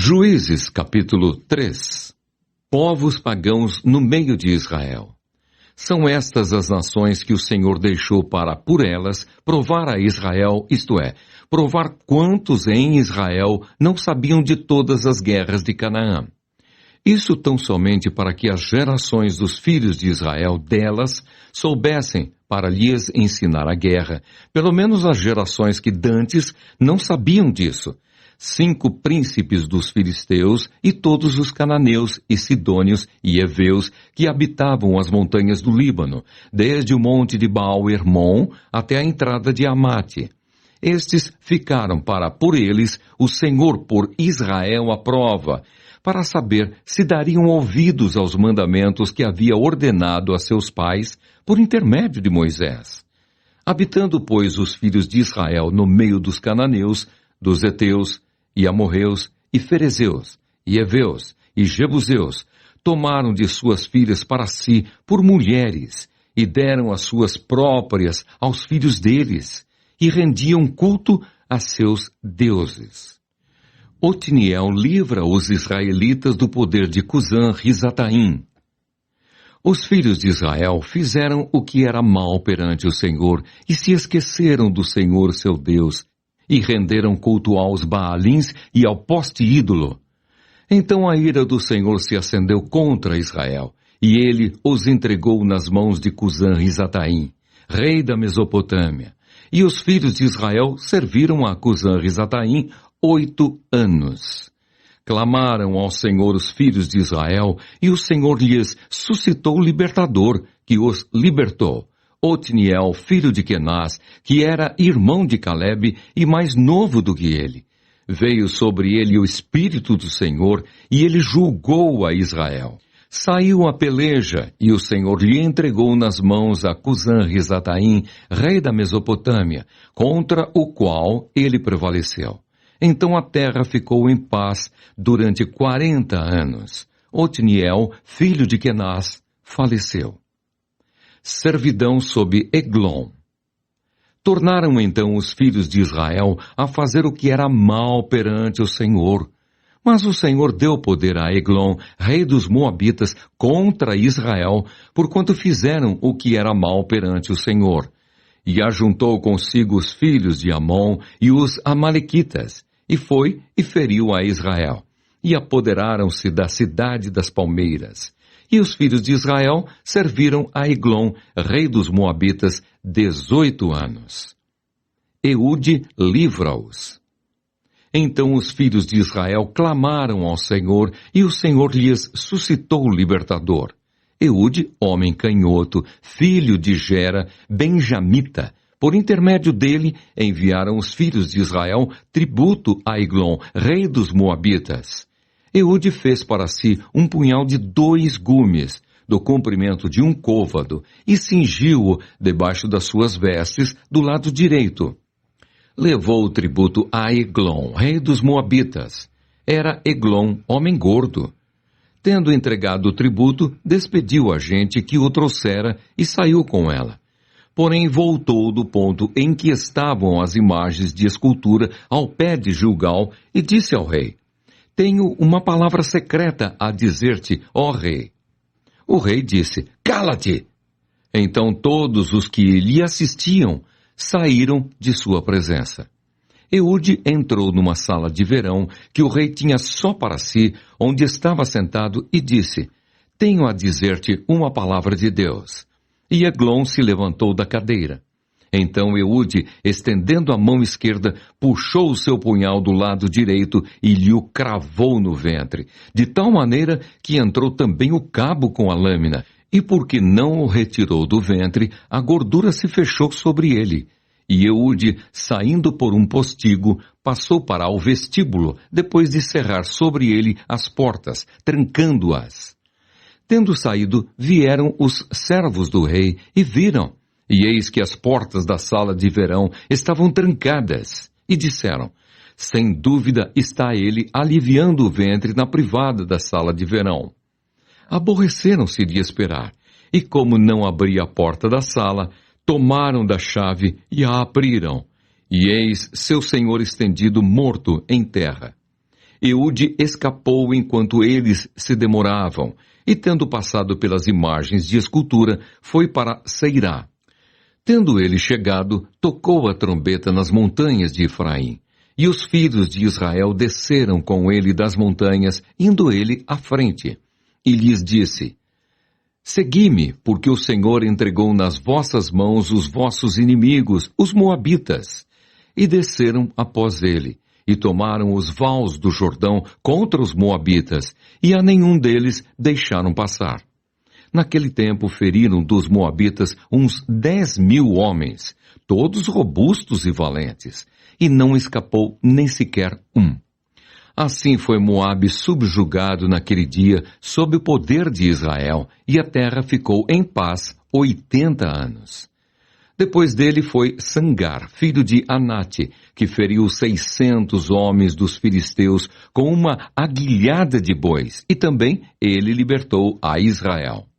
Juízes, capítulo 3. Povos pagãos no meio de Israel. São estas as nações que o Senhor deixou para, por elas, provar a Israel, isto é, provar quantos em Israel não sabiam de todas as guerras de Canaã. Isso tão somente para que as gerações dos filhos de Israel delas soubessem para lhes ensinar a guerra, pelo menos as gerações que dantes não sabiam disso. 5 príncipes dos filisteus e todos os cananeus e sidônios e heveus que habitavam as montanhas do Líbano, desde o monte de Baal-Hermon até a entrada de Amate. Estes ficaram para, por eles, o Senhor por Israel à prova, para saber se dariam ouvidos aos mandamentos que havia ordenado a seus pais por intermédio de Moisés. Habitando, pois, os filhos de Israel no meio dos cananeus, dos heteus, e amorreus, e ferezeus, e heveus, e jebuseus, tomaram de suas filhas para si por mulheres, e deram as suas próprias aos filhos deles, e rendiam culto a seus deuses. Otniel livra os israelitas do poder de Cusã-Risataim. Os filhos de Israel fizeram o que era mal perante o Senhor, e se esqueceram do Senhor seu Deus, e renderam culto aos Baalins e ao poste ídolo. Então a ira do Senhor se acendeu contra Israel, e ele os entregou nas mãos de Cusã-Risataim, rei da Mesopotâmia. E os filhos de Israel serviram a Cusã-Risataim 8 anos. Clamaram ao Senhor os filhos de Israel, e o Senhor lhes suscitou o libertador, que os libertou. Otniel, filho de Kenaz, que era irmão de Calebe e mais novo do que ele. Veio sobre ele o Espírito do Senhor, e ele julgou a Israel. Saiu a peleja, e o Senhor lhe entregou nas mãos a Cusã-Risataim, rei da Mesopotâmia, contra o qual ele prevaleceu. Então a terra ficou em paz durante 40 anos. Otniel, filho de Kenaz, faleceu. Servidão sob Eglon. Tornaram então os filhos de Israel a fazer o que era mal perante o Senhor. Mas o Senhor deu poder a Eglon, rei dos Moabitas, contra Israel, porquanto fizeram o que era mal perante o Senhor. E ajuntou consigo os filhos de Amon e os Amalequitas, e foi e feriu a Israel. E apoderaram-se da cidade das palmeiras. E os filhos de Israel serviram a Eglon, rei dos Moabitas, 18 anos. Eude livra-os. Então os filhos de Israel clamaram ao Senhor, e o Senhor lhes suscitou o libertador. Eude, homem canhoto, filho de Gera, benjamita. Por intermédio dele, enviaram os filhos de Israel tributo a Eglon, rei dos Moabitas. Eude fez para si um punhal de 2 gumes, do comprimento de 1 côvado, e cingiu-o debaixo das suas vestes, do lado direito. Levou o tributo a Eglon, rei dos Moabitas. Era Eglon, homem gordo. Tendo entregado o tributo, despediu a gente que o trouxera e saiu com ela. Porém voltou do ponto em que estavam as imagens de escultura ao pé de Gilgal e disse ao rei: Tenho uma palavra secreta a dizer-te, ó rei. O rei disse: Cala-te! Então todos os que lhe assistiam saíram de sua presença. Eude entrou numa sala de verão que o rei tinha só para si, onde estava sentado, e disse: Tenho a dizer-te uma palavra de Deus. E Eglon se levantou da cadeira. Então Eude, estendendo a mão esquerda, puxou o seu punhal do lado direito e lhe o cravou no ventre, de tal maneira que entrou também o cabo com a lâmina, e porque não o retirou do ventre, a gordura se fechou sobre ele. E Eude, saindo por um postigo, passou para o vestíbulo, depois de cerrar sobre ele as portas, trancando-as. Tendo saído, vieram os servos do rei e viram. E eis que as portas da sala de verão estavam trancadas. E disseram: Sem dúvida está ele aliviando o ventre na privada da sala de verão. Aborreceram-se de esperar. E como não abria a porta da sala, tomaram da chave e a abriram. E eis seu senhor estendido morto em terra. Eude escapou enquanto eles se demoravam, e tendo passado pelas imagens de escultura, foi para Seirá. Tendo ele chegado, tocou a trombeta nas montanhas de Efraim. E os filhos de Israel desceram com ele das montanhas, indo ele à frente. E lhes disse: Segui-me, porque o Senhor entregou nas vossas mãos os vossos inimigos, os moabitas. E desceram após ele, e tomaram os vales do Jordão contra os moabitas, e a nenhum deles deixaram passar. Naquele tempo feriram dos moabitas uns 10.000 homens, todos robustos e valentes, e não escapou nem sequer um. Assim foi Moabe subjugado naquele dia sob o poder de Israel, e a terra ficou em paz 80 anos. Depois dele foi Sangar, filho de Anate, que feriu 600 homens dos filisteus com uma aguilhada de bois, e também ele libertou a Israel.